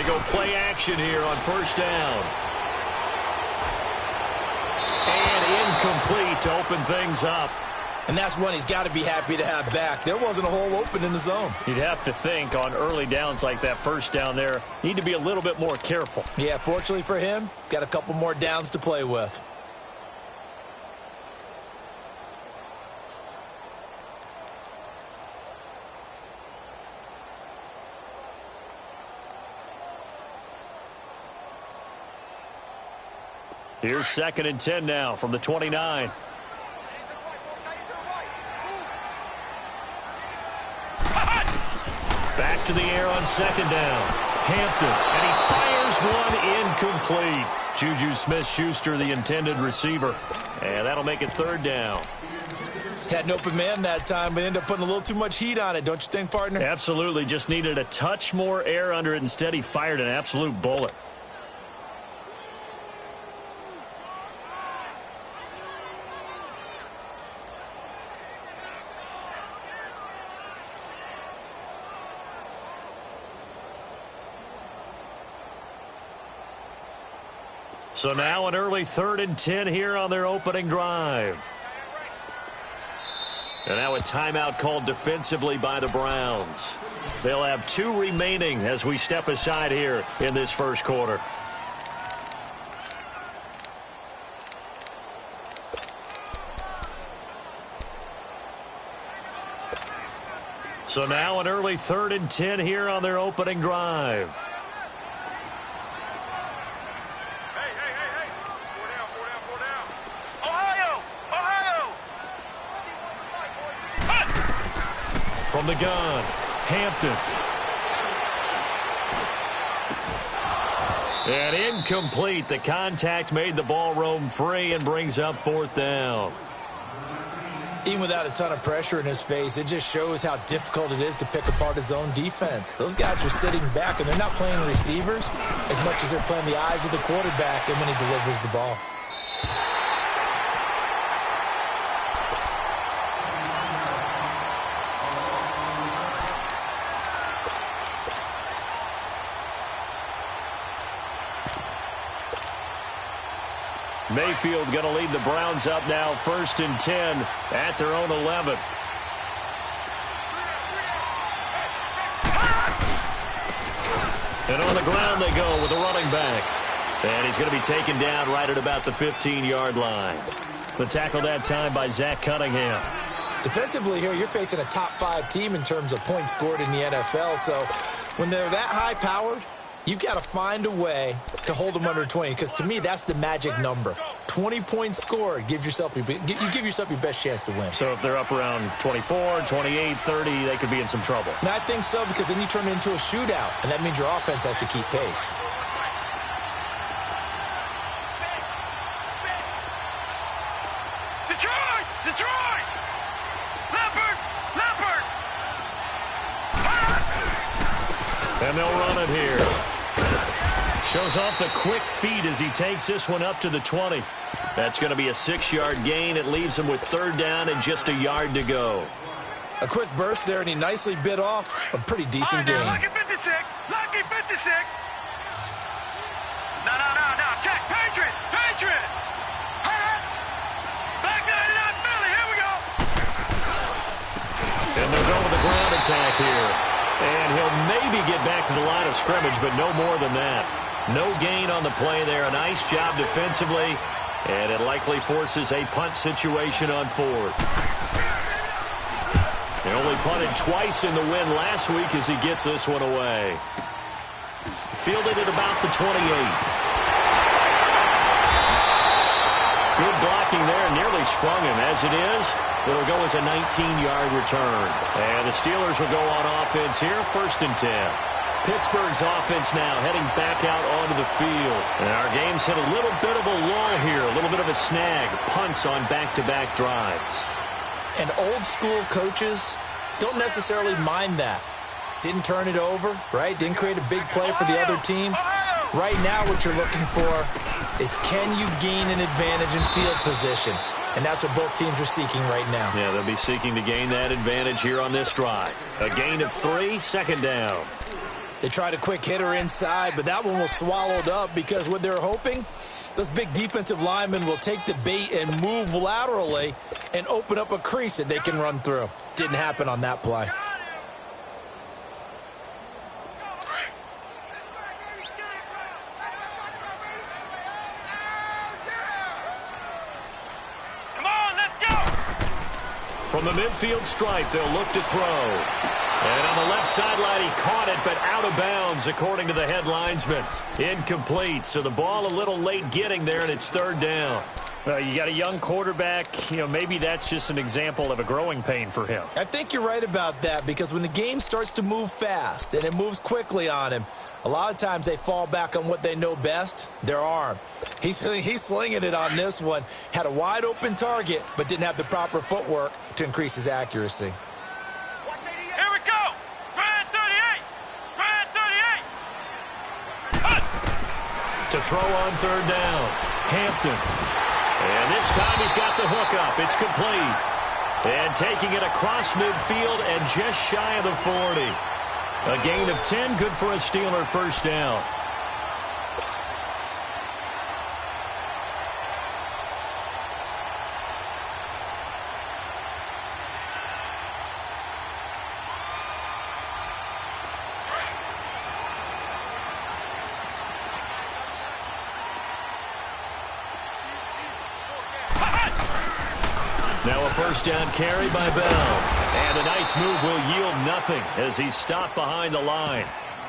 They go play action here on first down. And incomplete to open things up. And that's one he's got to be happy to have back. There wasn't a hole open in the zone. You'd have to think on early downs like that first down there, need to be a little bit more careful. Yeah, fortunately for him, got a couple more downs to play with. Here's 2nd and 10 now from the 29. Back to the air on 2nd down. Hampton, and he fires one incomplete. Juju Smith-Schuster, the intended receiver. And that'll make it 3rd down. Had an open man that time, but ended up putting a little too much heat on it, don't you think, partner? Absolutely. Just needed a touch more air under it. Instead, he fired an absolute bullet. So now an early 3rd and 10 here on their opening drive. And now a timeout called defensively by the Browns. They'll have 2 remaining as we step aside here in this first quarter. So now an early 3rd and 10 here on their opening drive. From the gun, Hampton. And incomplete. The contact made the ball roam free and brings up 4th down. Even without a ton of pressure in his face, it just shows how difficult it is to pick apart his own defense. Those guys are sitting back, and they're not playing receivers as much as they're playing the eyes of the quarterback and when he delivers the ball. Mayfield going to lead the Browns up now, 1st and 10 at their own 11. And on the ground they go with the running back. And he's going to be taken down right at about the 15-yard line. The tackle that time by Zach Cunningham. Defensively here, you're facing a top 5 team in terms of points scored in the NFL. So when they're that high-powered, you've got to find a way to hold them under 20, because to me, that's the magic number. 20 points scored, you give yourself your best chance to win. So if they're up around 24, 28, 30, they could be in some trouble. And I think so, because then you turn it into a shootout, and that means your offense has to keep pace. Detroit! Detroit! Leopard! Leopard! And they'll run it here. Shows off the quick feet as he takes this one up to the 20. That's going to be a 6-yard gain. It leaves him with 3rd down and just a yard to go. A quick burst there, and he nicely bit off a pretty decent gain. Lucky 56! Lucky 56! No. Check! Patriot! Patriot! Back 99 Philly! Here we go! And they'll go with the ground attack here. And he'll maybe get back to the line of scrimmage, but no more than that. No gain on the play there. A nice job defensively, and it likely forces a punt situation on 4th. They only punted twice in the win last week as he gets this one away. Fielded at about the 28. Good blocking there, nearly sprung him. As it is, it'll go as a 19-yard return. And the Steelers will go on offense here, 1st and 10. Pittsburgh's offense now heading back out onto the field. And our game's hit a little bit of a lull here, a little bit of a snag. Punts on back-to-back drives. And old-school coaches don't necessarily mind that. Didn't turn it over, right? Didn't create a big play for the other team. Right now what you're looking for is, can you gain an advantage in field position? And that's what both teams are seeking right now. Yeah, they'll be seeking to gain that advantage here on this drive. A gain of 3, 2nd down. They tried a quick hitter inside, but that one was swallowed up because what they're hoping, those big defensive linemen will take the bait and move laterally and open up a crease that they can run through. Didn't happen on that play. From the midfield stripe, they'll look to throw. And on the left sideline, he caught it, but out of bounds, according to the head linesman. Incomplete, so the ball a little late getting there, and it's third down. Well, you got a young quarterback. Maybe that's just an example of a growing pain for him. I think you're right about that, because when the game starts to move fast and it moves quickly on him, a lot of times they fall back on what they know best, their arm. He's slinging it on this one. Had a wide open target, but didn't have the proper footwork to increase his accuracy. Here we go. Grand 38. Grand 38. To throw on third down, Hampton. And this time he's got the hook up. It's complete. And taking it across midfield and just shy of the 40. A gain of 10, good for a Steeler first down. Now a first down carry by Bell. And a nice move will yield nothing as he's stopped behind the line.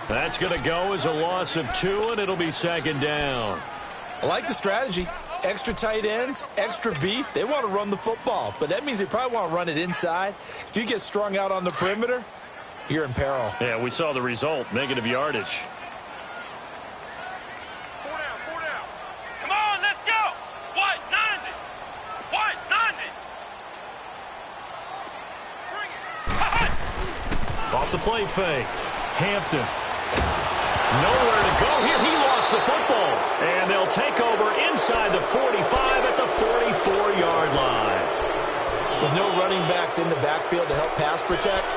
That's going to go as a loss of 2, and it'll be second down. I like the strategy. Extra tight ends, extra beef. They want to run the football, but that means they probably want to run it inside. If you get strung out on the perimeter, you're in peril. Yeah, we saw the result, negative yardage. Come on, let's go. White 90. White 90. Off the play fake. Hampton. Nowhere to go here. He lost the football. And they'll take over inside the 45 at the 44-yard line. With no running backs in the backfield to help pass protect,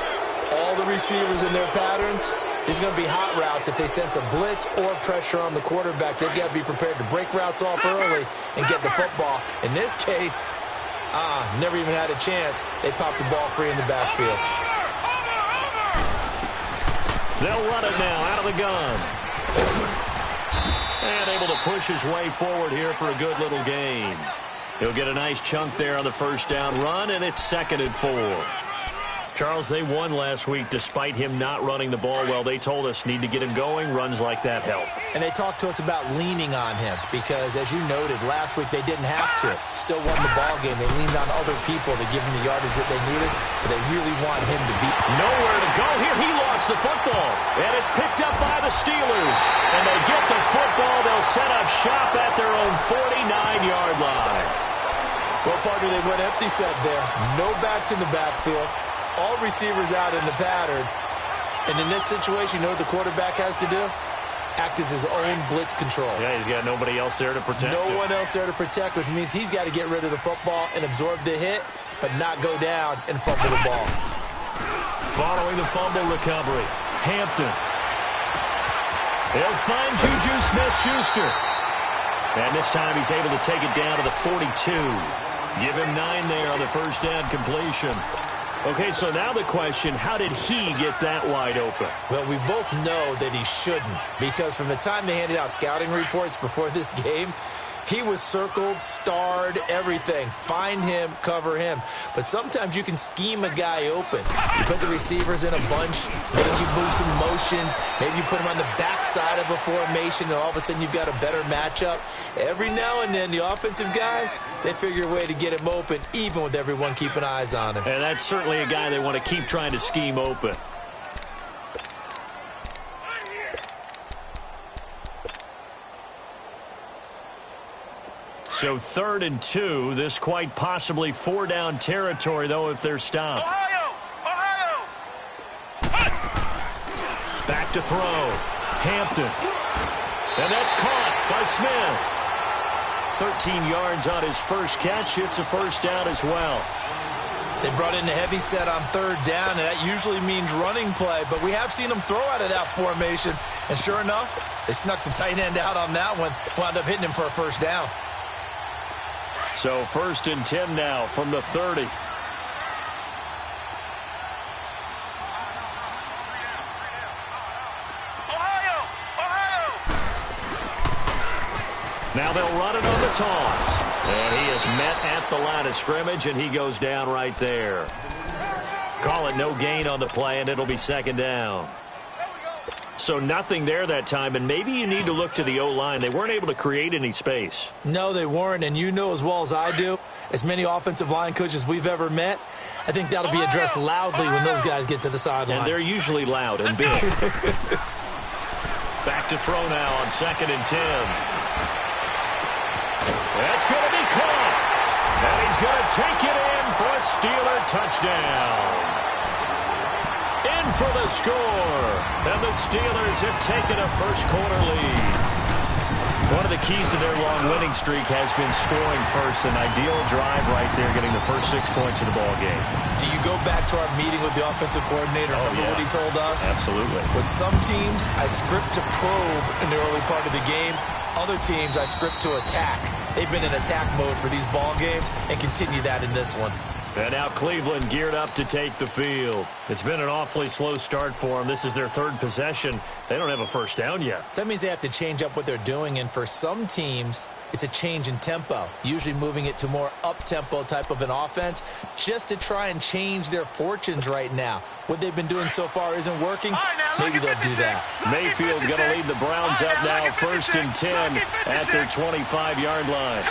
all the receivers in their patterns, these are going to be hot routes if they sense a blitz or pressure on the quarterback. They've got to be prepared to break routes off early and get the football. In this case, never even had a chance. They popped the ball free in the backfield. They'll run it now out of the gun. And able to push his way forward here for a good little gain. He'll get a nice chunk there on the first down run, and it's 2nd and 4. Charles, they won last week despite him not running the ball well. They told us need to get him going. Runs like that help. And they talked to us about leaning on him because, as you noted, last week they didn't have to. Still won the ball game. They leaned on other people to give him the yardage that they needed, but they really want him to be. Nowhere to go here. He lost the football, and it's picked up by the Steelers. And they get the football. They'll set up shop at their own 49-yard line. Well, partner, they went empty set there. No backs in the backfield. All receivers out in the pattern. And in this situation, you know what the quarterback has to do? Act as his own blitz control. Yeah, he's got nobody else there to protect him. No one else there to protect, which means he's got to get rid of the football and absorb the hit, but not go down and fumble the ball. Following the fumble recovery, Hampton. They'll find Juju Smith-Schuster. And this time he's able to take it down to the 42. Give him 9 there on the first down completion. Okay, so now the question, how did he get that wide open? Well, we both know that he shouldn't, because from the time they handed out scouting reports before this game, he was circled, starred, everything. Find him, cover him. But sometimes you can scheme a guy open. You put the receivers in a bunch, maybe you move some motion, maybe you put him on the backside of a formation, and all of a sudden you've got a better matchup. Every now and then, the offensive guys, they figure a way to get him open, even with everyone keeping eyes on him. And that's certainly a guy they want to keep trying to scheme open. So 3rd and 2, this quite possibly 4-down territory, though, if they're stopped. Ohio! Ohio! Back to throw. Hampton. And that's caught by Smith. 13 yards on his first catch. It's a first down as well. They brought in a heavy set on third down, and that usually means running play, but we have seen them throw out of that formation, and sure enough, they snuck the tight end out on that one, wound up hitting him for a first down. So 1st and 10 now from the 30. Now they'll run it on the toss. And he is met at the line of scrimmage, and he goes down right there. Call it no gain on the play, and it'll be 2nd down. So nothing there that time, and maybe you need to look to the O-line. They weren't able to create any space. No, they weren't, and you know as well as I do, as many offensive line coaches we've ever met, I think that'll be addressed loudly when those guys get to the sideline. And they're usually loud and big. Back to throw now on 2nd and 10. That's going to be caught. And he's going to take it in for a Steeler touchdown. In for the score. And the Steelers have taken a first-quarter lead. One of the keys to their long winning streak has been scoring first. An ideal drive right there, getting the first 6 points of the ball game. Do you go back to our meeting with the offensive coordinator? Remember what he told us? Absolutely. With some teams, I script to probe in the early part of the game. Other teams, I script to attack. They've been in attack mode for these ball games and continue that in this one. And now Cleveland geared up to take the field. It's been an awfully slow start for them. This is their 3rd possession. They don't have a first down yet. So that means they have to change up what they're doing, and for some teams, it's a change in tempo, usually moving it to more up-tempo type of an offense just to try and change their fortunes right now. What they've been doing so far isn't working. Maybe they'll do that. Mayfield going to lead the Browns up now, 1st and 10 at their 25-yard line.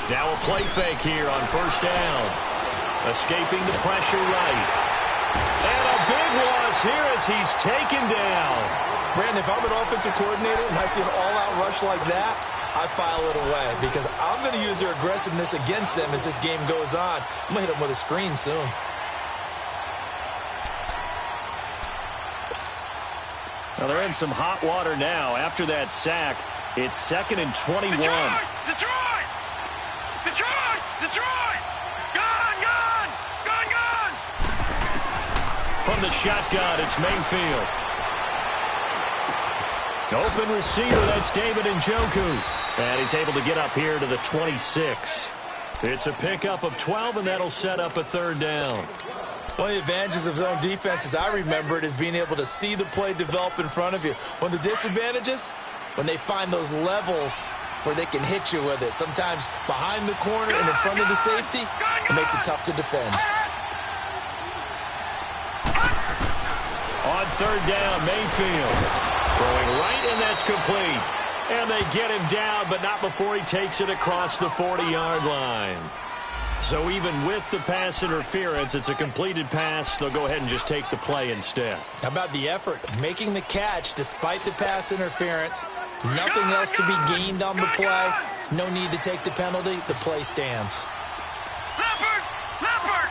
Now a play fake here on 1st down. Escaping the pressure right. And a big loss here as he's taken down. Brandon, if I'm an offensive coordinator and I see an all-out rush like that, I file it away because I'm going to use their aggressiveness against them as this game goes on. I'm going to hit them with a screen soon. Well, they're in some hot water now. After that sack, it's 2nd and 21. Detroit! Detroit! Detroit! Gun! Gun! Gun! Gun! From the shotgun, it's Mayfield. Open receiver, that's David Njoku. And he's able to get up here to the 26. It's a pickup of 12, and that'll set up a 3rd down. One of the advantages of zone defense, as I remember it, is being able to see the play develop in front of you. One of the disadvantages, when they find those levels where they can hit you with it. Sometimes behind the corner and in front of the safety, it makes it tough to defend. On 3rd down, Mayfield. Throwing right, and that's complete. And they get him down, but not before he takes it across the 40-yard line. So even with the pass interference, it's a completed pass. They'll go ahead and just take the play instead. How about the effort? Making the catch despite the pass interference. Nothing else to be gained on the play. No need to take the penalty. The play stands. Leopard! Leopard!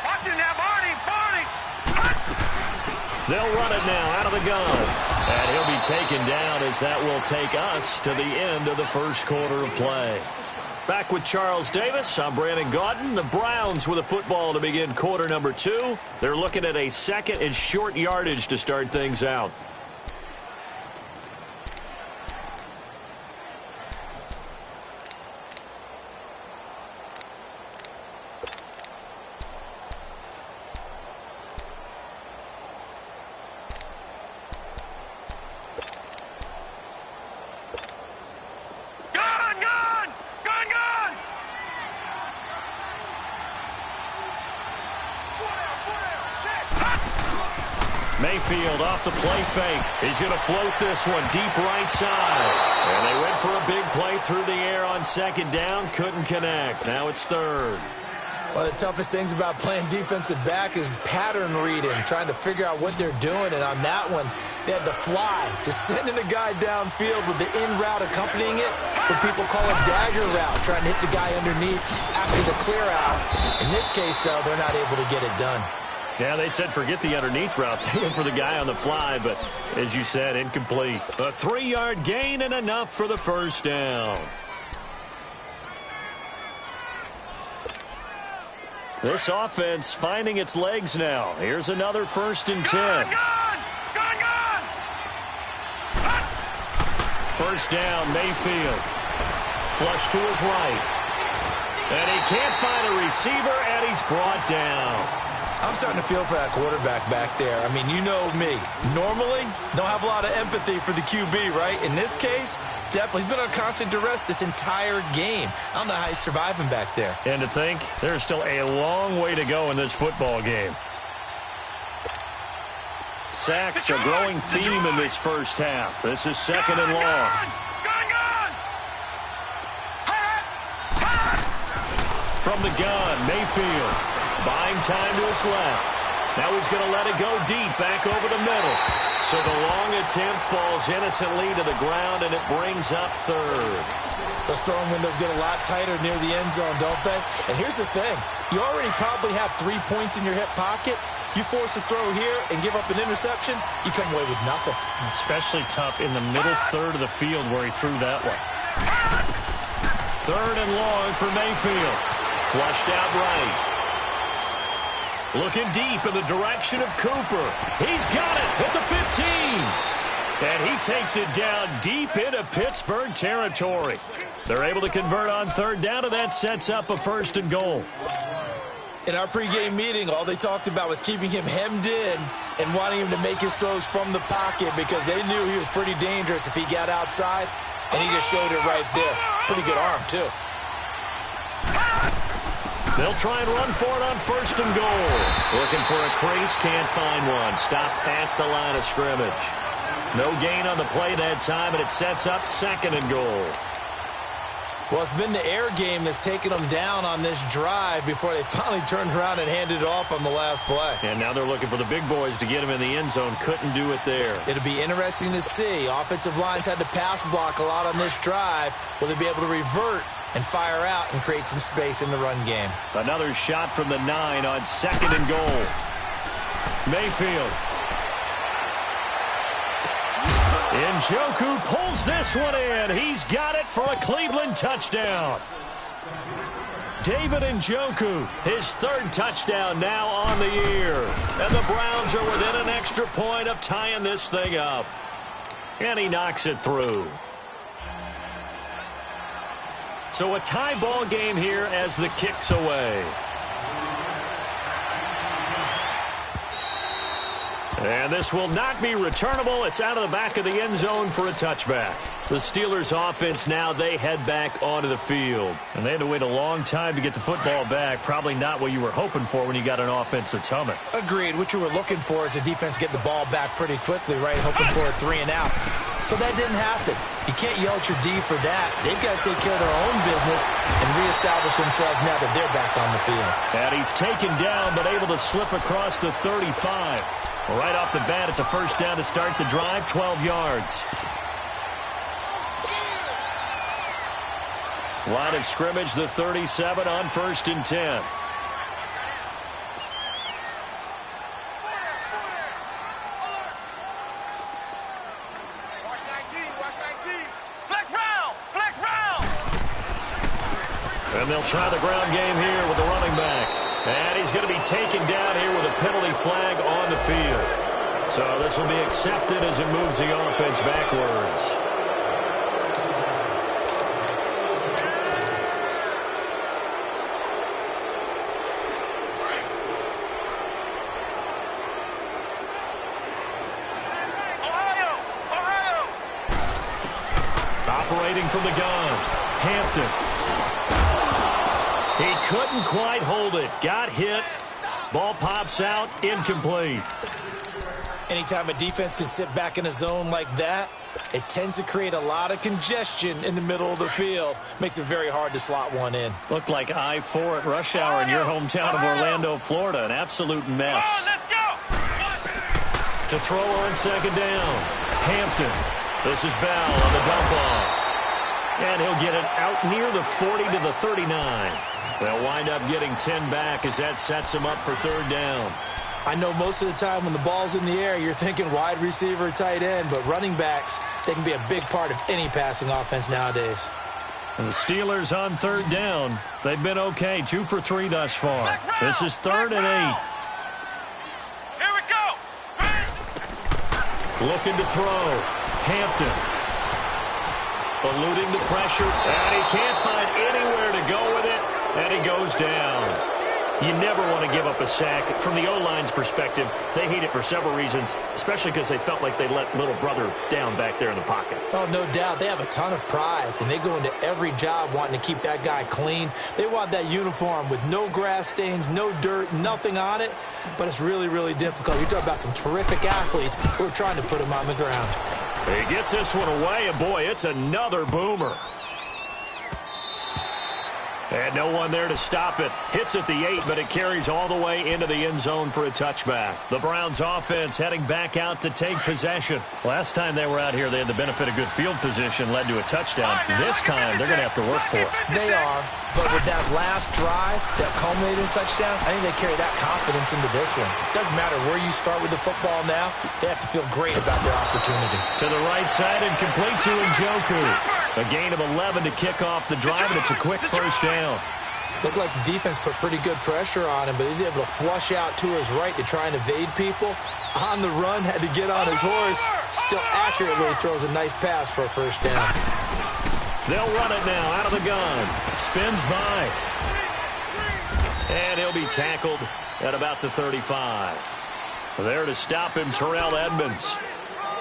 Watch it now, Barney! Barney! They'll run it now out of the gun. And he'll be taken down as that will take us to the end of the first quarter of play. Back with Charles Davis, I'm Brandon Gaudin. The Browns with a football to begin quarter number 2. They're looking at a 2nd and short yardage to start things out. Mayfield off the play fake. He's going to float this one deep right side. And they went for a big play through the air on 2nd down. Couldn't connect. Now it's 3rd. One of the toughest things about playing defensive back is pattern reading, trying to figure out what they're doing. And on that one, they had the fly, just sending a guy downfield with the in route accompanying it, what people call a dagger route, trying to hit the guy underneath after the clear out. In this case, though, they're not able to get it done. Yeah, they said forget the underneath route. They went for the guy on the fly, but as you said, incomplete. A 3-yard gain and enough for the first down. This offense finding its legs now. Here's another 1st and 10. Gone! First down, Mayfield. Flush to his right. And he can't find a receiver, and he's brought down. I'm starting to feel for that quarterback back there. I mean, you know me. Normally, don't have a lot of empathy for the QB, right? In this case, definitely. He's been on constant duress this entire game. I don't know how he's surviving back there. And to think, there's still a long way to go in this football game. Sacks a growing theme in this first half. This is 2nd and long. From the gun, Mayfield. Buying time to his left. Now he's going to let it go deep, back over the middle. So the long attempt falls innocently to the ground, and it brings up 3rd. Those throwing windows get a lot tighter near the end zone, don't they? And here's the thing. You already probably have 3 points in your hip pocket. You force a throw here and give up an interception, you come away with nothing. Especially tough in the middle third of the field where he threw that one. 3rd and long for Mayfield. Flushed out right. Looking deep in the direction of Cooper. He's got it at the 15. And he takes it down deep into Pittsburgh territory. They're able to convert on 3rd down, and that sets up a 1st and goal. In our pregame meeting, all they talked about was keeping him hemmed in and wanting him to make his throws from the pocket because they knew he was pretty dangerous if he got outside, and he just showed it right there. Pretty good arm, too. They'll try and run for it on 1st and goal. Looking for a crease, can't find one. Stopped at the line of scrimmage. No gain on the play that time, and it sets up 2nd and goal. Well, it's been the air game that's taken them down on this drive before they finally turned around and handed it off on the last play. And now they're looking for the big boys to get him in the end zone. Couldn't do it there. It'll be interesting to see. Offensive lines had to pass block a lot on this drive. Will they be able to revert and fire out and create some space in the run game? Another shot from the 9 on 2nd and goal. Mayfield. Njoku pulls this one in. He's got it for a Cleveland touchdown. David Njoku, his 3rd touchdown now on the year. And the Browns are within an extra point of tying this thing up. And he knocks it through. So a tie ball game here as the kick's away. And this will not be returnable. It's out of the back of the end zone for a touchback. The Steelers offense now, they head back onto the field. And they had to wait a long time to get the football back. Probably not what you were hoping for when you got an offense that's humming. Agreed. What you were looking for is the defense get the ball back pretty quickly, right? Hoping for a 3 and out. So that didn't happen. You can't yell at your D for that. They've got to take care of their own business and reestablish themselves now that they're back on the field. And he's taken down but able to slip across the 35. Right off the bat, it's a 1st down to start the drive, 12 yards. Line of scrimmage, the 37 on 1st and 10. Watch 19. Flex round. And they'll try the ground game here with the running back. And he's going to be taken down here with a penalty flag on the field. So this will be accepted as it moves the offense backwards. Ohio. Operating from the gun, Hampton. He couldn't quite hold it. Got hit. Ball pops out. Incomplete. Anytime a defense can sit back in a zone like that, it tends to create a lot of congestion in the middle of the field. Makes it very hard to slot one in. Looked like I-4 at rush hour in your hometown of Orlando, Florida. An absolute mess. Let's go. To throw on 2nd down. Hampton. This is Bell on the dump off. And he'll get it out near the 40 to the 39. They'll wind up getting 10 back as that sets him up for 3rd down. I know most of the time when the ball's in the air, you're thinking wide receiver, tight end, but running backs, they can be a big part of any passing offense nowadays. And the Steelers on third down. They've been okay, 2 for 3 thus far. This is 3rd and 8. Here we go. Looking to throw. Hampton. Eluding the pressure. And he can't find anywhere to go with it. And he goes down. You never want to give up a sack. From the O-line's perspective, they hate it for several reasons, especially because they felt like they let little brother down back there in the pocket. Oh, no doubt. They have a ton of pride, and they go into every job wanting to keep that guy clean. They want that uniform with no grass stains, no dirt, nothing on it, but it's really, really difficult. You're talking about some terrific athletes who are trying to put him on the ground. He gets this one away, and boy, it's another boomer. And no one there to stop it. Hits at the 8, but it carries all the way into the end zone for a touchback. The Browns offense heading back out to take possession. Last time they were out here, they had the benefit of good field position, led to a touchdown. This time, they're going to have to work for it. They are, but with that last drive that culminated in touchdown, I think they carry that confidence into this one. Doesn't matter where you start with the football now, they have to feel great about their opportunity. To the right side and complete to Njoku. A gain of 11 to kick off the drive, and it's a quick first down. Looked like the defense put pretty good pressure on him, but he's able to flush out to his right to try and evade people. On the run, had to get on his horse. Still accurately throws a nice pass for a first down. They'll run it now out of the gun. Spins by. And he'll be tackled at about the 35. There to stop him, Terrell Edmonds.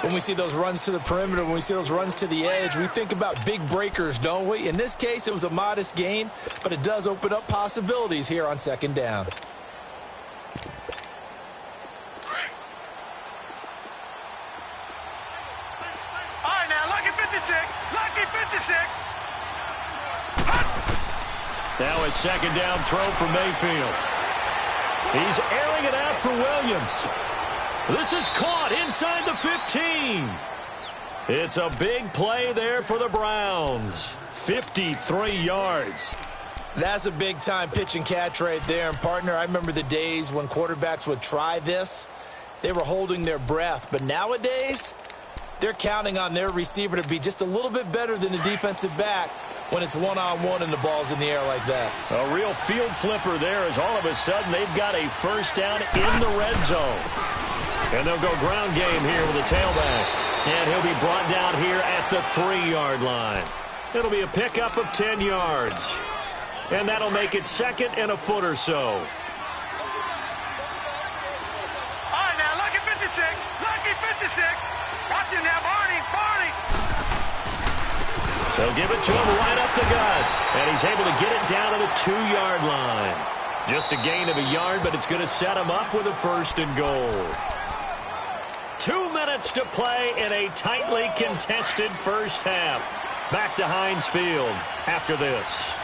When we see those runs to the perimeter, when we see those runs to the edge, we think about big breakers, don't we? In this case, it was a modest gain, but it does open up possibilities here on second down. All right, now, lucky 56. Lucky 56. Now a second down throw for Mayfield. He's airing it out for Williams. This is caught inside the 15. It's a big play there for the Browns. 53 yards. That's a big-time pitch and catch right there. And, partner, I remember the days when quarterbacks would try this. They were holding their breath. But nowadays, they're counting on their receiver to be just a little bit better than the defensive back when it's one-on-one and the ball's in the air like that. A real field flipper there as all of a sudden they've got a first down in the red zone. And they'll go ground game here with a tailback. And he'll be brought down here at the 3-yard line. It'll be a pickup of 10 yards. And that'll make it second and a foot or so. All right, now, lucky 56. Lucky 56. Watch him now, Barney. Barney. They'll give it to him right up the gut. And he's able to get it down to the 2-yard line. Just a gain of a yard, but it's going to set him up with a first and goal. 2 minutes to play in a tightly contested first half. Back to Heinz Field after this.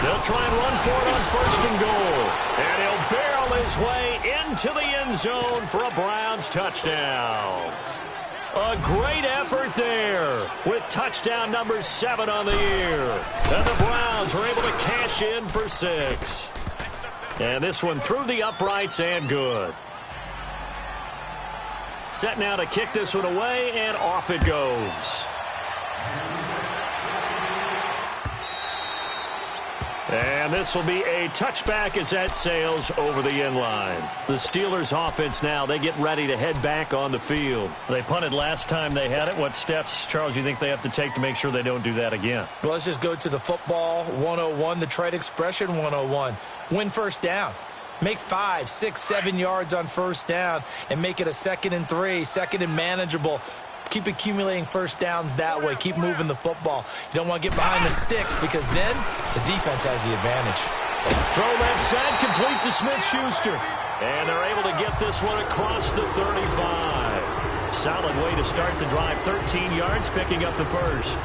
They'll try and run for it on first and goal. And he'll barrel his way into the end zone for a Browns touchdown. A great effort there with touchdown number 7 on the year. And the Browns are able to cash in for 6. And this one through the uprights and good. Set now to kick this one away, and off it goes. And this will be a touchback as that sails over the end line. The Steelers offense now, they get ready to head back on the field. They punted last time they had it. What steps, Charles, you think they have to take to make sure they don't do that again? Well, let's just go to the football 101, the trite expression 101. Win first down. Make 5, 6, 7 yards on first down and make it a 2nd and 3, 2nd and manageable. Keep accumulating first downs that way. Keep moving the football. You don't want to get behind the sticks because then the defense has the advantage. Throw left side, complete to Smith-Schuster. And they're able to get this one across the 35. Solid way to start the drive. 13 yards, picking up the first.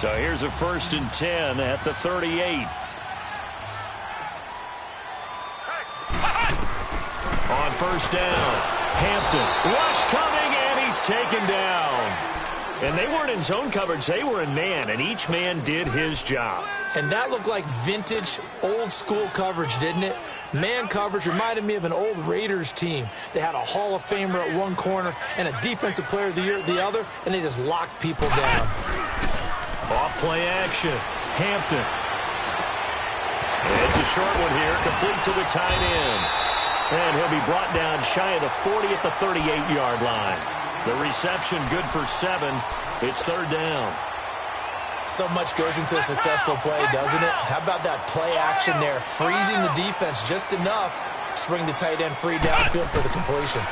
So here's a 1st and 10 at the 38. On first down, Hampton, rush coming, and he's taken down. And they weren't in zone coverage. They were in man, and each man did his job. And that looked like vintage, old-school coverage, didn't it? Man coverage reminded me of an old Raiders team. They had a Hall of Famer at one corner and a Defensive Player of the Year at the other, and they just locked people down. Off-play action. Hampton. It's a short one here, complete to the tight end. And he'll be brought down shy of the 40 at the 38-yard line. The reception good for 7. It's third down. So much goes into a successful play, doesn't it? How about that play action there, freezing the defense just enough to bring the tight end free downfield for the completion.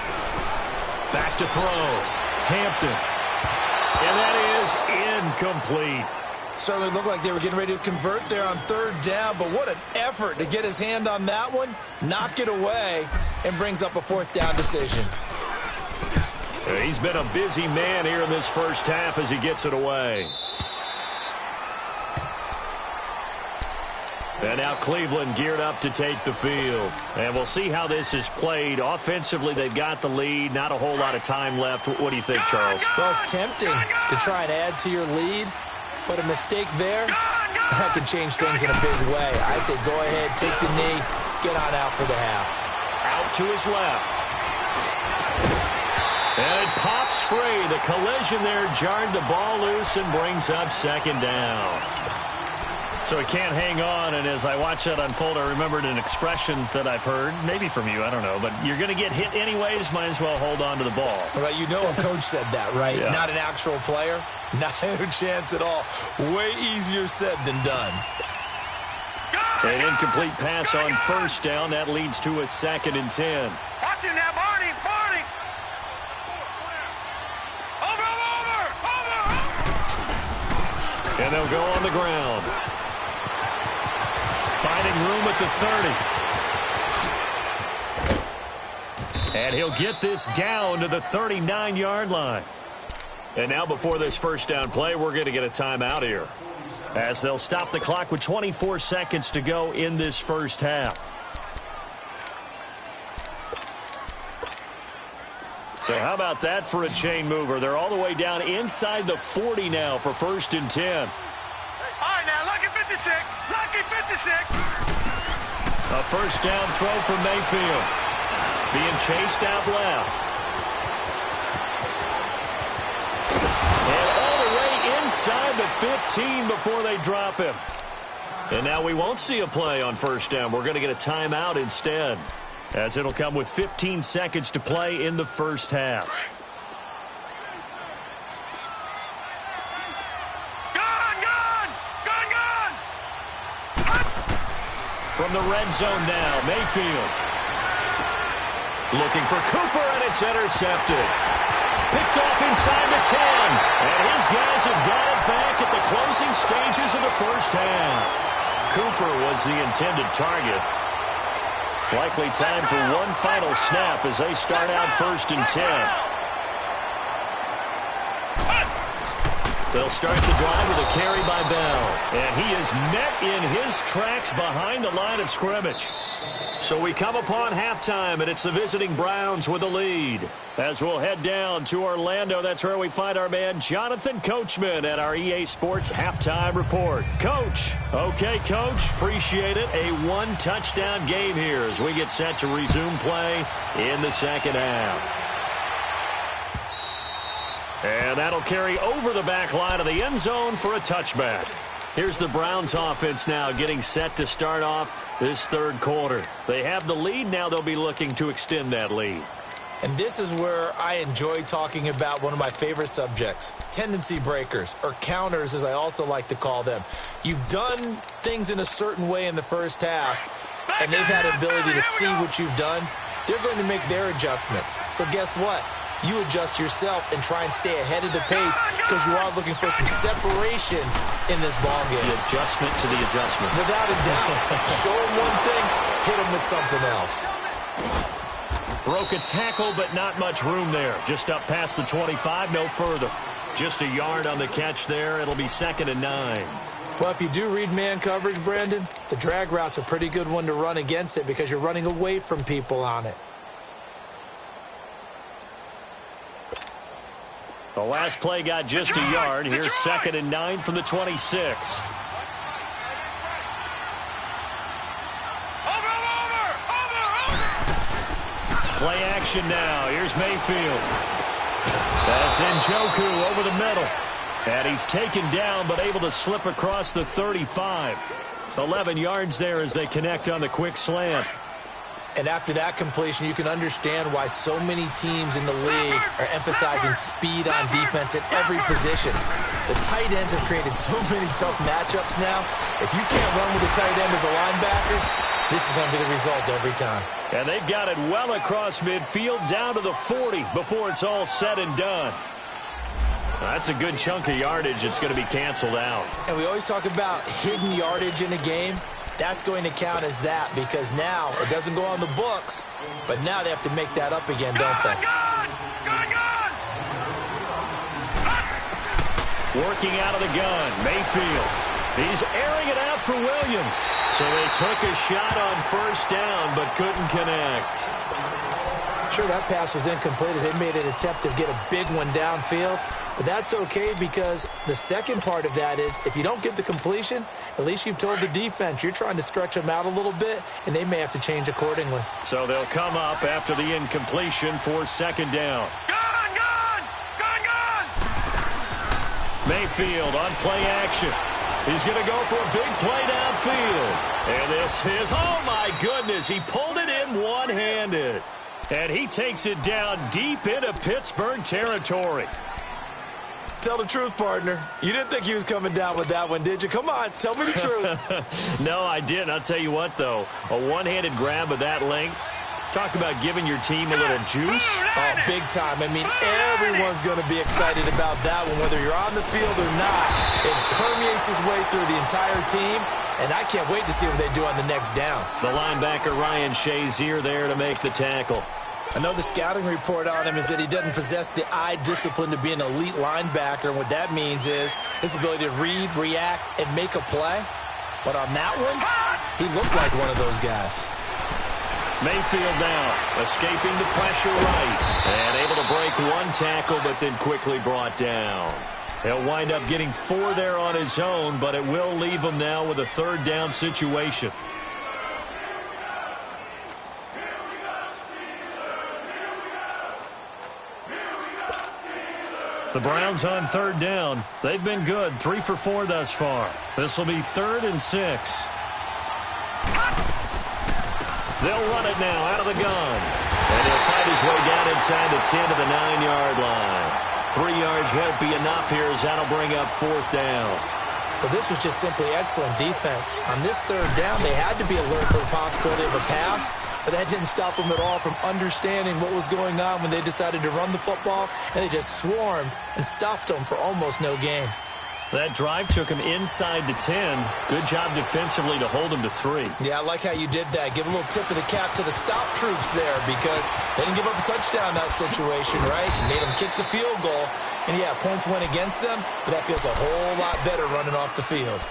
Back to throw. Hampton. And that is incomplete. Certainly looked like they were getting ready to convert there on third down, but what an effort to get his hand on that one, knock it away, and brings up a fourth down decision. He's been a busy man here in this first half as he gets it away. And now Cleveland geared up to take the field. And we'll see how this is played. Offensively, they've got the lead. Not a whole lot of time left. What do you think, Charles? Well, it's tempting to try and add to your lead, but a mistake there, that could change things in a big way. I say go ahead, take the knee, get on out for the half. Out to his left. And it pops free. The collision there jarred the ball loose and brings up second down. So he can't hang on, and as I watch that unfold, I remembered an expression that I've heard, maybe from you, I don't know, but you're going to get hit anyways, might as well hold on to the ball. Well, you know a coach said that, right? Yeah. Not an actual player. No chance at all. Way easier said than done. An incomplete pass on first down. That leads to a 2nd and 10. Watch it now, Barney. Over. And they'll go on the ground. Finding room at the 30. And he'll get this down to the 39-yard line. And now before this first down play, we're going to get a timeout here, as they'll stop the clock with 24 seconds to go in this first half. So how about that for a chain mover? They're all the way down inside the 40 now for 1st and 10. All right, now, lucky 56. Lucky 56. A first down throw for Mayfield. Being chased out left. And all the way inside the 15 before they drop him. And now we won't see a play on first down. We're going to get a timeout instead, as it'll come with 15 seconds to play in the first half. From the red zone now, Mayfield. Looking for Cooper, and it's intercepted. Picked off inside the 10. And his guys have got it back at the closing stages of the first half. Cooper was the intended target. Likely time for one final snap as they start out 1st and 10. They'll start the drive with a carry by Bell. And he is met in his tracks behind the line of scrimmage. So we come upon halftime, and it's the visiting Browns with the lead. As we'll head down to Orlando, that's where we find our man Jonathan Coachman at our EA Sports Halftime Report. Coach. Okay, Coach. Appreciate it. A one-touchdown game here as we get set to resume play in the second half. And that'll carry over the back line of the end zone for a touchback. Here's the Browns offense now getting set to start off this third quarter. They have the lead. Now they'll be looking to extend that lead. And this is where I enjoy talking about one of my favorite subjects, tendency breakers, or counters as I also like to call them. You've done things in a certain way in the first half, and they've had an ability to see what you've done. They're going to make their adjustments. So guess what? You adjust yourself and try and stay ahead of the pace because you are looking for some separation in this ball game. The adjustment to the adjustment. Without a doubt. Show them one thing, hit them with something else. Broke a tackle, but not much room there. Just up past the 25, no further. Just a yard on the catch there. It'll be 2nd and 9. Well, if you do read man coverage, Brandon, the drag route's a pretty good one to run against it because you're running away from people on it. The last play got just a yard. Here's 2nd and 9 from the 26. Play action now. Here's Mayfield. That's Njoku over the middle. And he's taken down but able to slip across the 35. 11 yards there as they connect on the quick slant. And after that completion, you can understand why so many teams in the league are emphasizing speed on defense at every position. The tight ends have created so many tough matchups now. If you can't run with a tight end as a linebacker, this is going to be the result every time. And they've got it well across midfield down to the 40 before it's all said and done. That's a good chunk of yardage. It's going to be canceled out. And we always talk about hidden yardage in a game. That's going to count as that because now it doesn't go on the books, but now they have to make that up again, don't they? Working out of the gun, Mayfield. He's airing it out for Williams. So they took a shot on first down but couldn't connect. Sure, that pass was incomplete as they made an attempt to get a big one downfield. But that's okay because the second part of that is if you don't get the completion, at least you've told the defense you're trying to stretch them out a little bit, and they may have to change accordingly. So they'll come up after the incompletion for 2nd down. Gun! Mayfield on play action. He's going to go for a big play downfield. And this is, oh my goodness, he pulled it in one-handed. And he takes it down deep into Pittsburgh territory. Tell the truth, partner. You didn't think he was coming down with that one, did you? Come on, tell me the truth. No, I didn't. I'll tell you what, though. A one-handed grab of that length. Talk about giving your team a little juice. Oh, big time. I mean, everyone's going to be excited about that one, whether you're on the field or not. It permeates its way through the entire team, and I can't wait to see what they do on the next down. The linebacker, Ryan Shazier, there to make the tackle. I know the scouting report on him is that he doesn't possess the eye discipline to be an elite linebacker, and what that means is his ability to read, react, and make a play. But on that one, he looked like one of those guys. Mayfield now, escaping the pressure right, and able to break one tackle, but then quickly brought down. He'll wind up getting 4 there on his own, but it will leave him now with a 3rd down situation. The Browns on 3rd down. They've been good, 3 for 4 thus far. This will be 3rd and 6. They'll run it now out of the gun. And he'll find his way down inside the 10 to the 9-yard line. 3 yards won't be enough here as that'll bring up 4th down. But this was just simply excellent defense. On this 3rd down, they had to be alert for the possibility of a pass, but that didn't stop them at all from understanding what was going on when they decided to run the football, and they just swarmed and stuffed them for almost no gain. That drive took him inside the 10. Good job defensively to hold him to 3. Yeah, I like how you did that. Give a little tip of the cap to the stop troops there because they didn't give up a touchdown in that situation, right? Made them kick the field goal. And, yeah, points went against them, but that feels a whole lot better running off the field.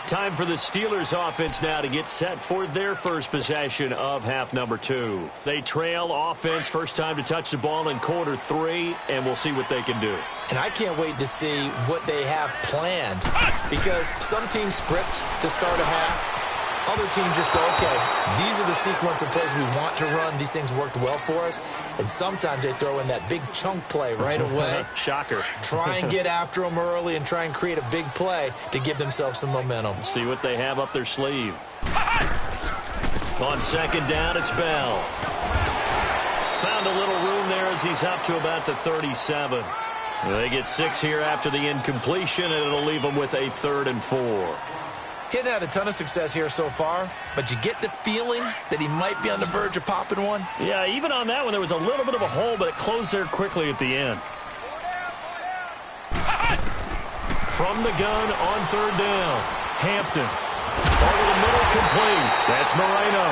Time for the Steelers offense now to get set for their first possession of half number 2. They trail offense, first time to touch the ball in quarter 3, and we'll see what they can do. And I can't wait to see what they have planned because some teams script to start a half. Other teams just go, okay, these are the sequence of plays we want to run. These things worked well for us. And sometimes they throw in that big chunk play right away. Shocker. Try and get after them early and try and create a big play to give themselves some momentum. See what they have up their sleeve. On 2nd down, it's Bell. Found a little room there as he's up to about the 37. They get 6 here after the incompletion, and it'll leave them with a 3rd and 4. He hadn't had a ton of success here so far, but you get the feeling that he might be on the verge of popping one. Yeah, even on that one, there was a little bit of a hole, but it closed there quickly at the end. From the gun on 3rd down, Hampton. Over the middle, complete. That's Moreno.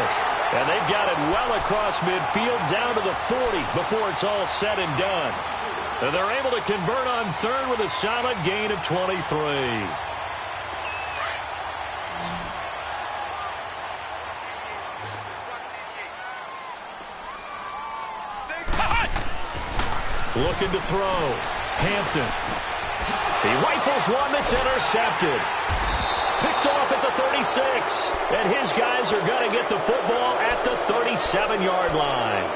And they've got it well across midfield, down to the 40 before it's all said and done. And they're able to convert on 3rd with a solid gain of 23. Looking to throw. Hampton. He rifles one that's intercepted. Picked off at the 36. And his guys are going to get the football at the 37-yard line.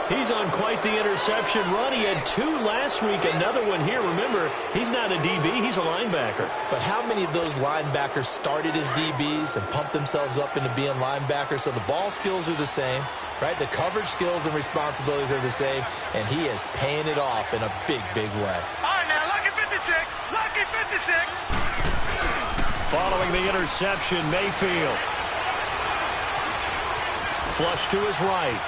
He's on quite the interception run. He had 2 last week, another one here. Remember, he's not a DB, he's a linebacker. But how many of those linebackers started as DBs and pumped themselves up into being linebackers? So the ball skills are the same, right? The coverage skills and responsibilities are the same, and he is paying it off in a big, big way. All right, now, lucky 56. Lucky 56. Following the interception, Mayfield. Flush to his right.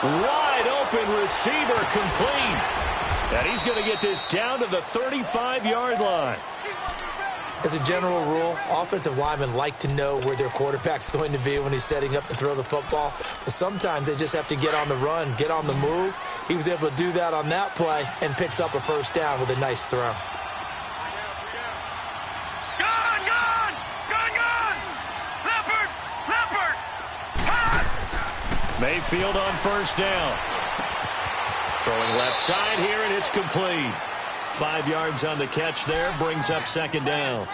Wide open receiver complete. And he's going to get this down to the 35-yard line. As a general rule, offensive linemen like to know where their quarterback's going to be when he's setting up to throw the football. But sometimes they just have to get on the run, get on the move. He was able to do that on that play and picks up a first down with a nice throw. Mayfield on first down. Throwing left side here, and it's complete. 5 yards on the catch there, brings up second down.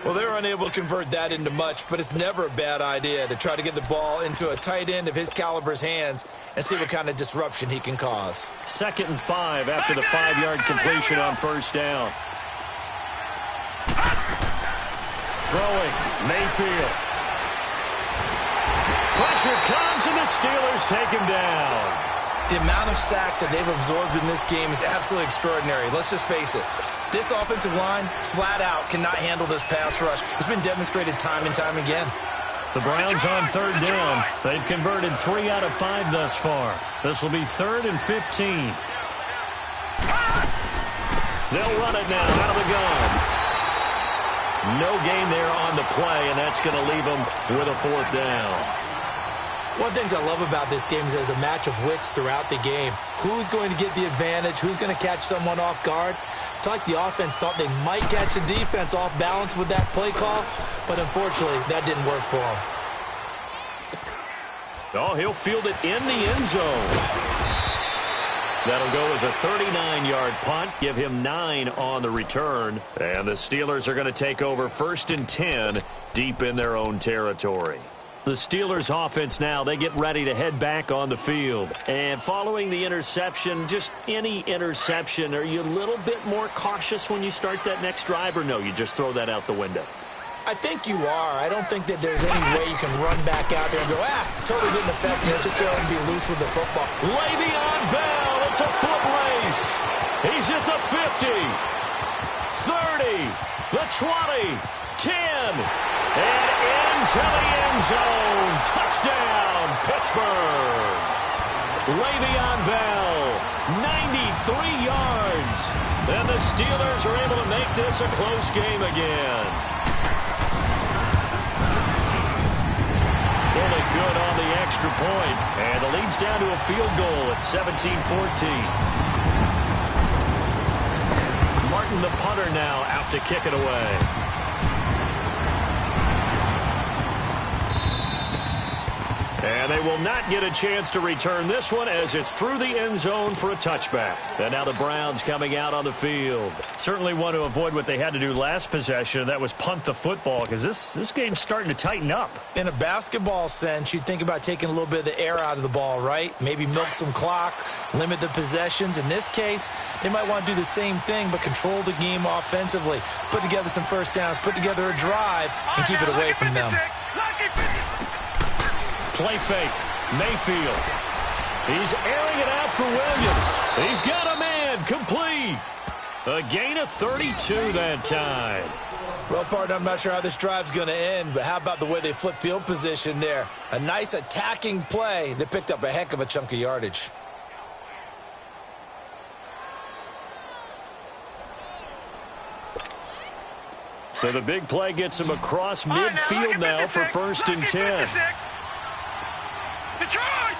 Well, they're unable to convert that into much, but it's never a bad idea to try to get the ball into a tight end of his caliber's hands and see what kind of disruption he can cause. 2nd and 5 after the 5-yard completion on first down. Throwing, Mayfield. Pressure comes, and the Steelers take him down. The amount of sacks that they've absorbed in this game is absolutely extraordinary. Let's just face it. This offensive line, flat out, cannot handle this pass rush. It's been demonstrated time and time again. The Browns on third down. They've converted 3 out of 5 thus far. This will be 3rd and 15. They'll run it now out of the gun. No gain there on the play, and that's going to leave them with a 4th down. One of the things I love about this game is there's a match of wits throughout the game. Who's going to get the advantage? Who's going to catch someone off guard? I feel like the offense thought they might catch the defense off balance with that play call, but unfortunately, that didn't work for them. Oh, he'll field it in the end zone. That'll go as a 39-yard punt, give him 9 on the return. And the Steelers are going to take over 1st and 10 deep in their own territory. The Steelers offense now, they get ready to head back on the field. And following the interception, just any interception, are you a little bit more cautious when you start that next drive, or no, you just throw that out the window? I think you are. I don't think that there's any way you can run back out there and go, totally didn't affect me. Let's just go ahead and be loose with the football. Le'Veon Bell, it's a foot race. He's at the 50, 30, the 20, 10, and into the end zone. Touchdown, Pittsburgh. Le'Veon Bell, 93 yards. And the Steelers are able to make this a close game again. Bullet good on the extra point. And the lead's down to a field goal at 17-14. Martin, the punter, now out to kick it away. And they will not get a chance to return this one as it's through the end zone for a touchback. And now the Browns coming out on the field. Certainly want to avoid what they had to do last possession. That was punt the football, because this game's starting to tighten up. In a basketball sense, you think about taking a little bit of the air out of the ball, right? Maybe milk some clock, limit the possessions. In this case, they might want to do the same thing, but control the game offensively. Put together some first downs, put together a drive, and keep it away from them. Play fake. Mayfield. He's airing it out for Williams. He's got a man. Complete. A gain of 32 that time. Well, partner, I'm not sure how this drive's going to end, but how about the way they flip field position there? A nice attacking play that picked up a heck of a chunk of yardage. So the big play gets him across midfield now for 1st and 10. Detroit!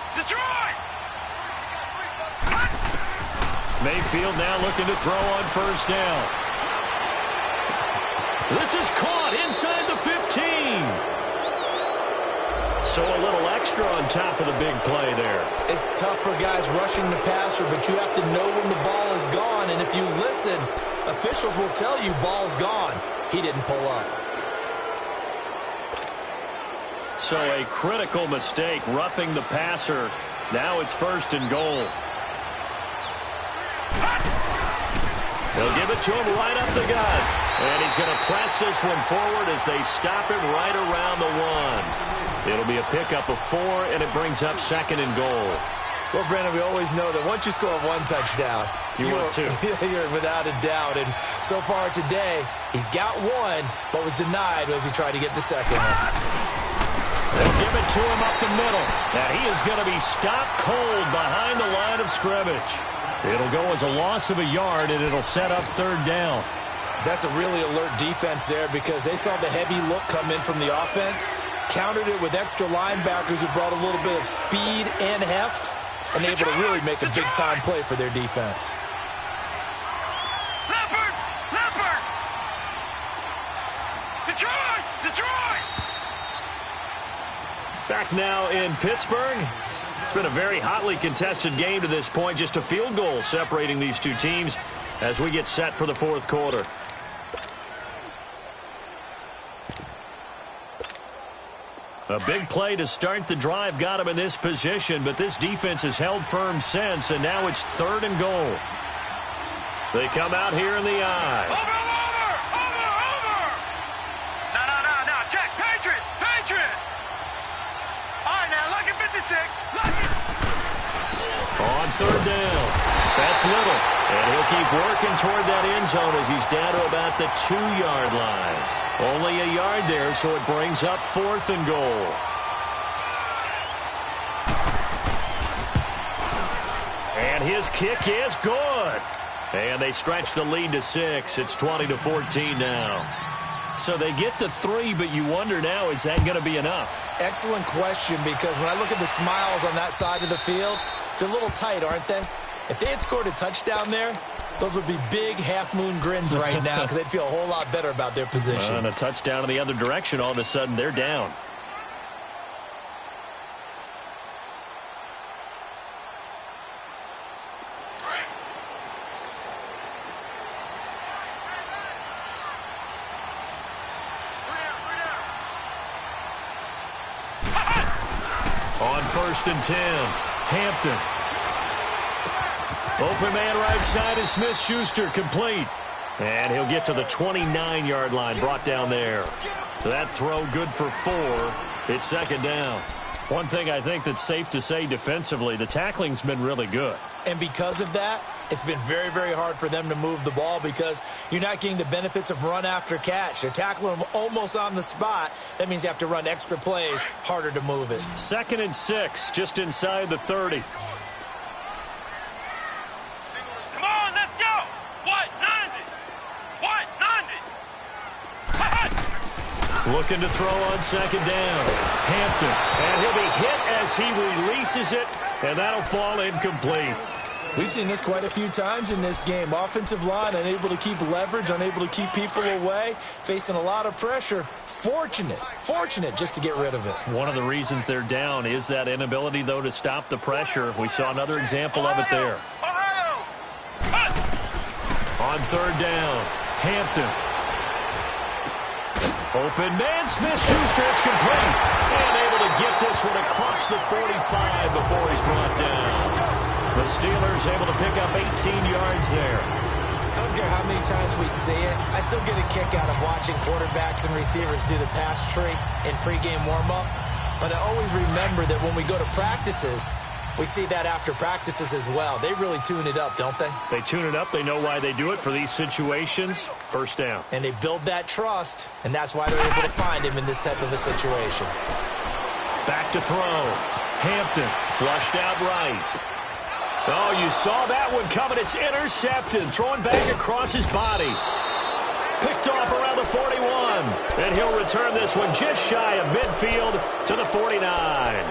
Mayfield now looking to throw on first down. This is caught inside the 15. So a little extra on top of the big play there. It's tough for guys rushing the passer, but you have to know when the ball is gone. And if you listen, officials will tell you ball's gone. He didn't pull up. So a critical mistake, roughing the passer. Now it's 1st and goal. They'll give it to him right up the gut. And he's going to press this one forward as they stop him right around the 1. It'll be a pickup of 4, and it brings up 2nd and goal. Well, Brandon, we always know that once you score 1 touchdown, you're 2. You're without a doubt. And so far today, he's got 1, but was denied as he tried to get the 2nd one. They'll give it to him up the middle. And he is going to be stopped cold behind the line of scrimmage. It'll go as a loss of a yard, and it'll set up 3rd down. That's a really alert defense there because they saw the heavy look come in from the offense, countered it with extra linebackers who brought a little bit of speed and heft, and able to really make a big-time play for their defense. Leopard! Leopard! Detroit! Detroit! Back now in Pittsburgh. It's been a very hotly contested game to this point. Just a field goal separating these two teams as we get set for the 4th quarter. A big play to start the drive got him in this position, but this defense has held firm since, and now it's 3rd and goal. They come out here in the eye. Over! No. Check. Patriot! All right, now, look at 56. On 3rd down. That's Little. And he'll keep working toward that end zone as he's down to about the 2-yard line. Only a yard there, so it brings up 4th and goal. And his kick is good. And they stretch the lead to 6. It's 20-14 now. So they get the 3, but you wonder now, is that going to be enough? Excellent question, because when I look at the smiles on that side of the field, they're a little tight, aren't they? If they had scored a touchdown there, those would be big half-moon grins right now because they'd feel a whole lot better about their position. And a touchdown in the other direction, all of a sudden they're down. On 1st and 10, Hampton. Open man right side is Smith-Schuster, complete. And he'll get to the 29-yard line, brought down there. That throw good for 4. It's 2nd down. One thing I think that's safe to say defensively, the tackling's been really good. And because of that, it's been very, very hard for them to move the ball because you're not getting the benefits of run after catch. They're tackling them almost on the spot. That means you have to run extra plays, harder to move it. 2nd and 6, just inside the 30. Come on, let's go! What? 90! Looking to throw on 2nd down. Hampton. And he'll be hit as he releases it, and that'll fall incomplete. We've seen this quite a few times in this game. Offensive line unable to keep leverage, unable to keep people away, facing a lot of pressure. Fortunate just to get rid of it. One of the reasons they're down is that inability, though, to stop the pressure. We saw another example of it there. On 3rd down, Hampton. Open man, Smith-Schuster, it's complete. And able to get this one across the 45 before he's brought down. The Steelers able to pick up 18 yards there. I don't care how many times we see it. I still get a kick out of watching quarterbacks and receivers do the pass tree in pregame warm-up. But I always remember that when we go to practices, we see that after practices as well. They really tune it up, don't they? They tune it up. They know why they do it for these situations. 1st down. And they build that trust, and that's why they're able to find him in this type of a situation. Back to throw. Hampton flushed out right. Oh, you saw that one coming. It's intercepted. Throwing back across his body. Picked off around the 41. And he'll return this one just shy of midfield to the 49.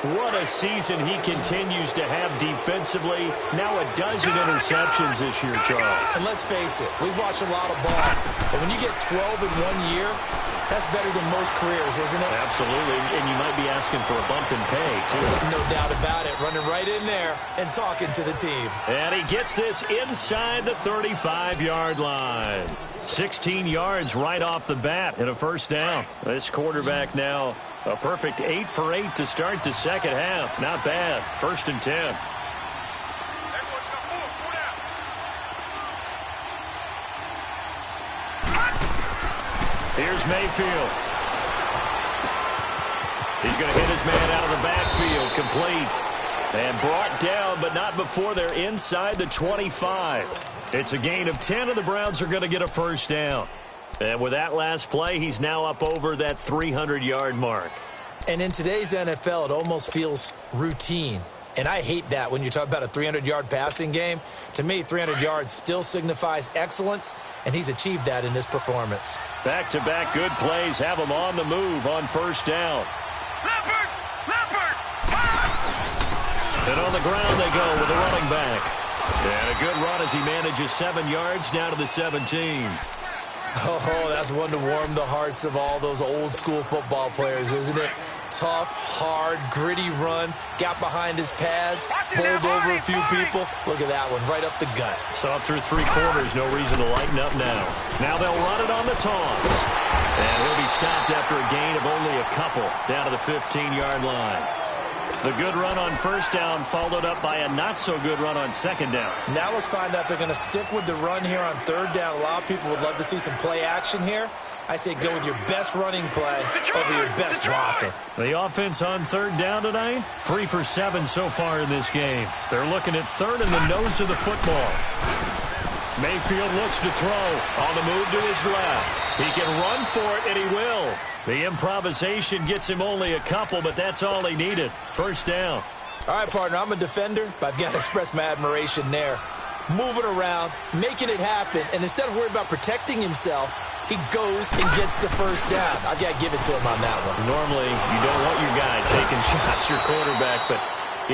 What a season he continues to have defensively. Now a dozen interceptions this year, Charles. And let's face it, we've watched a lot of ball. But when you get 12 in 1 year, that's better than most careers, isn't it? Absolutely, and you might be asking for a bump in pay, too. No doubt about it. Running right in there and talking to the team. And he gets this inside the 35-yard line. 16 yards right off the bat and a first down. This quarterback now a perfect 8 for 8 to start the second half. Not bad. 1st and 10. Here's Mayfield. He's going to hit his man out of the backfield. Complete. And brought down, but not before they're inside the 25. It's a gain of 10, and the Browns are going to get a first down. And with that last play, he's now up over that 300-yard mark. And in today's NFL, it almost feels routine. And I hate that when you talk about a 300-yard passing game. To me, 300 yards still signifies excellence, and he's achieved that in this performance. Back-to-back good plays have him on the move on first down. Leopard! Leopard! And on the ground they go with the running back. And a good run as he manages 7 yards down to the 17. Oh, that's one to warm the hearts of all those old-school football players, isn't it? Tough, hard, gritty run. Got behind his pads, bowled over a few people. Look at that one, right up the gut. Saw through 3 quarters, no reason to lighten up now. Now they'll run it on the toss. And he'll be stopped after a gain of only a couple down to the 15-yard line. The good run on first down followed up by a not-so-good run on second down. Now let's find out they're going to stick with the run here on third down. A lot of people would love to see some play action here. I say go with your best running play over your best blocker. The offense on third down tonight, 3 for 7 so far in this game. They're looking at third in the nose of the football. Mayfield looks to throw on the move to his left. He can run for it, and he will. The improvisation gets him only a couple, but that's all he needed. First down. All right, partner, I'm a defender, but I've got to express my admiration there. Moving around, making it happen, and instead of worrying about protecting himself, he goes and gets the first down. I've got to give it to him on that one. Normally, you don't want your guy taking shots, your quarterback, but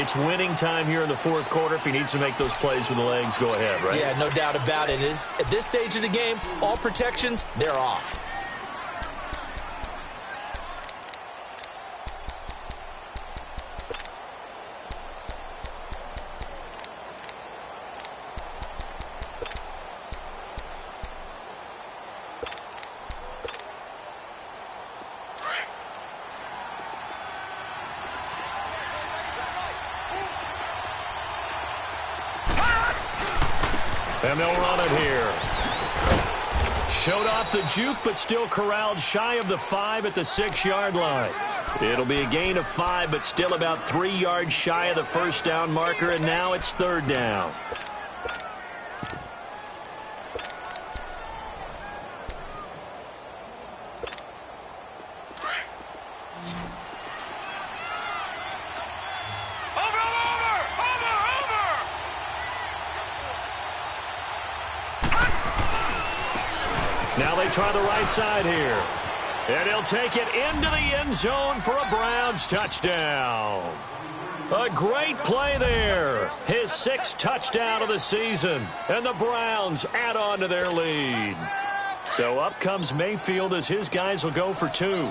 it's winning time here in the fourth quarter. If he needs to make those plays with the legs, go ahead, right? Yeah, no doubt about it. At this stage of the game, all protections, they're off. And they'll run it here. Showed off the juke, but still corralled shy of the 5 at the 6-yard line. It'll be a gain of 5, but still about 3 yards shy of the first down marker, and now it's third down. Now they try the right side here. And he'll take it into the end zone for a Browns touchdown. A great play there. His 6th touchdown of the season. And the Browns add on to their lead. So up comes Mayfield as his guys will go for 2.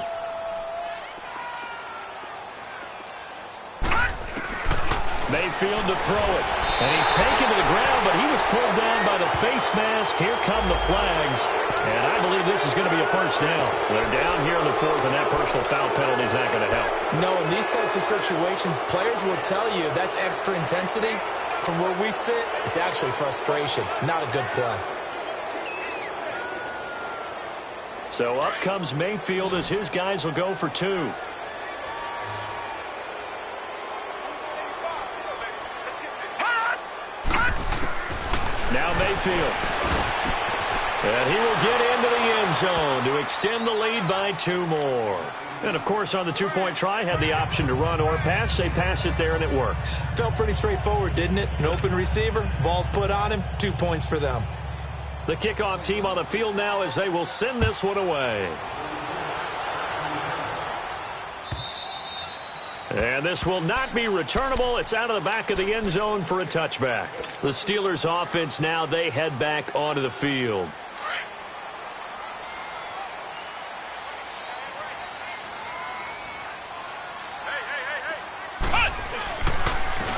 Mayfield to throw it. And he's taken to the ground, but he was pulled down by the face mask. Here come the flags. And I believe this is going to be a first down. They're down here in the 4th, and that personal foul penalty is not going to help. No, in these types of situations, players will tell you that's extra intensity. From where we sit, it's actually frustration. Not a good play. So up comes Mayfield as his guys will go for 2. Now Mayfield. And he will get into the end zone to extend the lead by 2 more. And, of course, on the 2-point try, had the option to run or pass. They pass it there, and it works. Felt pretty straightforward, didn't it? An open receiver, ball's put on him, 2 points for them. The kickoff team on the field now as they will send this one away. And this will not be returnable. It's out of the back of the end zone for a touchback. The Steelers offense now, they head back onto the field.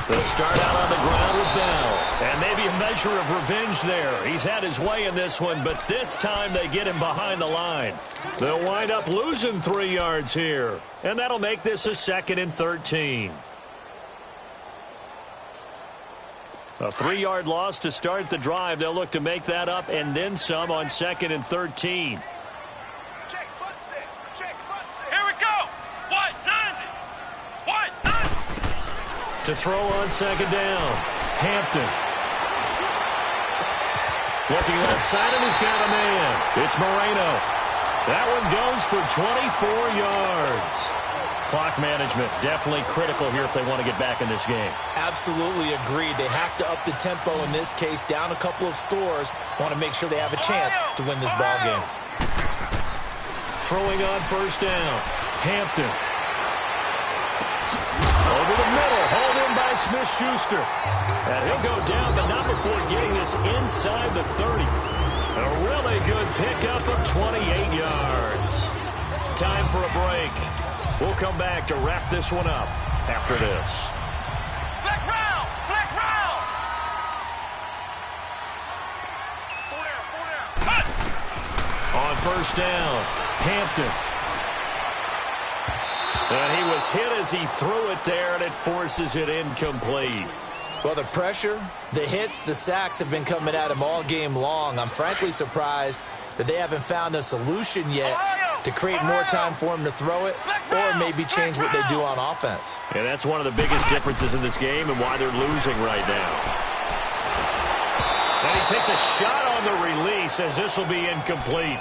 They'll start out on the ground with Bell. And maybe a measure of revenge there. He's had his way in this one, but this time they get him behind the line. They'll wind up losing 3 yards here. And that'll make this a 2nd and 13. A 3-yard loss to start the drive. They'll look to make that up and then some on 2nd and 13. To throw on 2nd down. Hampton. Looking left side, and he's got a man. It's Moreno. That one goes for 24 yards. Clock management definitely critical here if they want to get back in this game. Absolutely agreed. They have to up the tempo in this case. Down a couple of scores. Want to make sure they have a chance to win this ball game. Throwing on 1st down. Hampton. Over the middle, hauled in by Smith-Schuster. And he'll go down, but not before getting this inside the 30. A really good pickup of 28 yards. Time for a break. We'll come back to wrap this one up after this. Flex round! Flex round! 4 down. On 1st down, Hampton. And he was hit as he threw it there, and it forces it incomplete. Well, the pressure, the hits, the sacks have been coming at him all game long. I'm frankly surprised that they haven't found a solution yet to create more time for him to throw it or maybe change what they do on offense. And that's one of the biggest differences in this game and why they're losing right now. And he takes a shot on the release as this will be incomplete.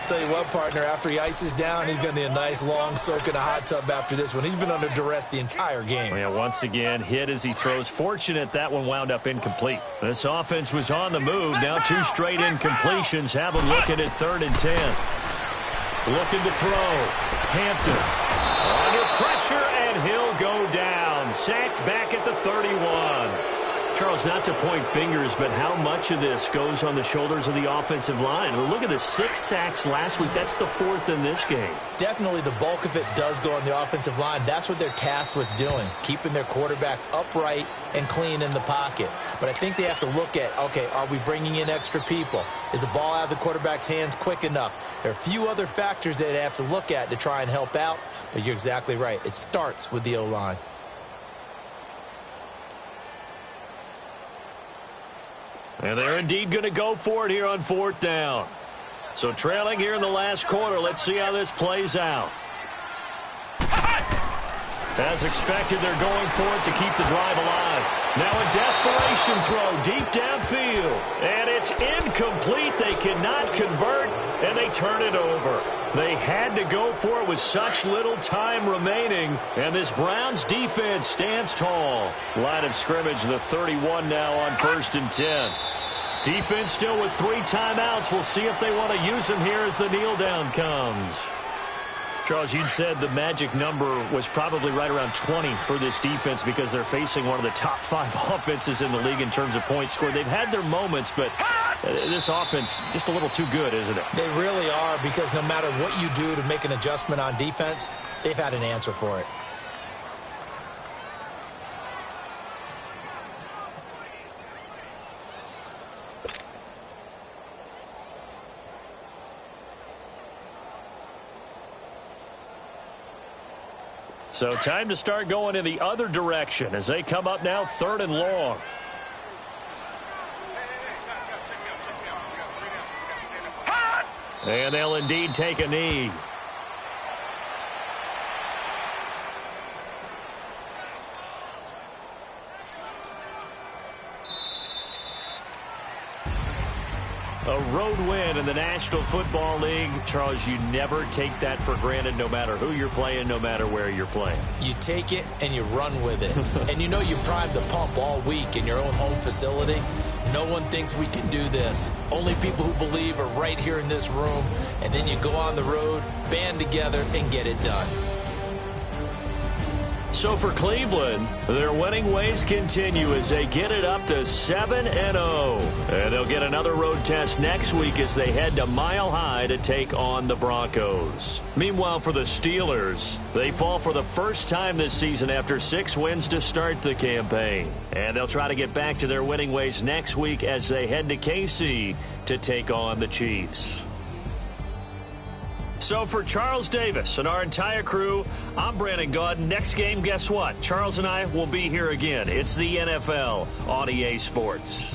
Tell you what, partner, after he ices down, he's going to need a nice long soak in a hot tub after this one. He's been under duress the entire game. Yeah, once again, hit as he throws. Fortunate that one wound up incomplete. This offense was on the move. Now 2 straight incompletions have him looking at 3rd and 10. Looking to throw. Hampton under pressure, and he'll go down. Sacked back at the 31. Charles, not to point fingers, but how much of this goes on the shoulders of the offensive line? Well, look at the 6 sacks last week. That's the 4th in this game. Definitely the bulk of it does go on the offensive line. That's what they're tasked with doing, keeping their quarterback upright and clean in the pocket. But I think they have to look at, okay, are we bringing in extra people? Is the ball out of the quarterback's hands quick enough? There are a few other factors that they have to look at to try and help out, but you're exactly right. It starts with the O-line. And they're indeed going to go for it here on 4th down. So trailing here in the last quarter. Let's see how this plays out. As expected, they're going for it to keep the drive alive. Now a desperation throw deep downfield. And it's incomplete. They cannot convert, and they turn it over. They had to go for it with such little time remaining. And this Browns defense stands tall. Line of scrimmage, the 31 now on 1st and 10. Defense still with 3 timeouts. We'll see if they want to use them here as the kneel down comes. Charles, you'd said the magic number was probably right around 20 for this defense because they're facing one of the top 5 offenses in the league in terms of points scored. They've had their moments, but this offense just a little too good, isn't it? They really are, because no matter what you do to make an adjustment on defense, they've had an answer for it. So time to start going in the other direction as they come up now 3rd and long. And they'll indeed take a knee. A road win in the National Football League. Charles, you never take that for granted no matter who you're playing, no matter where you're playing. You take it and you run with it. And you know you primed the pump all week in your own home facility. No one thinks we can do this. Only people who believe are right here in this room. And then you go on the road, band together, and get it done. So for Cleveland, their winning ways continue as they get it up to 7-0. And they'll get another road test next week as they head to Mile High to take on the Broncos. Meanwhile, for the Steelers, they fall for the first time this season after 6 wins to start the campaign. And they'll try to get back to their winning ways next week as they head to KC to take on the Chiefs. So for Charles Davis and our entire crew, I'm Brandon Gaudin. Next game, guess what? Charles and I will be here again. It's the NFL on EA Sports.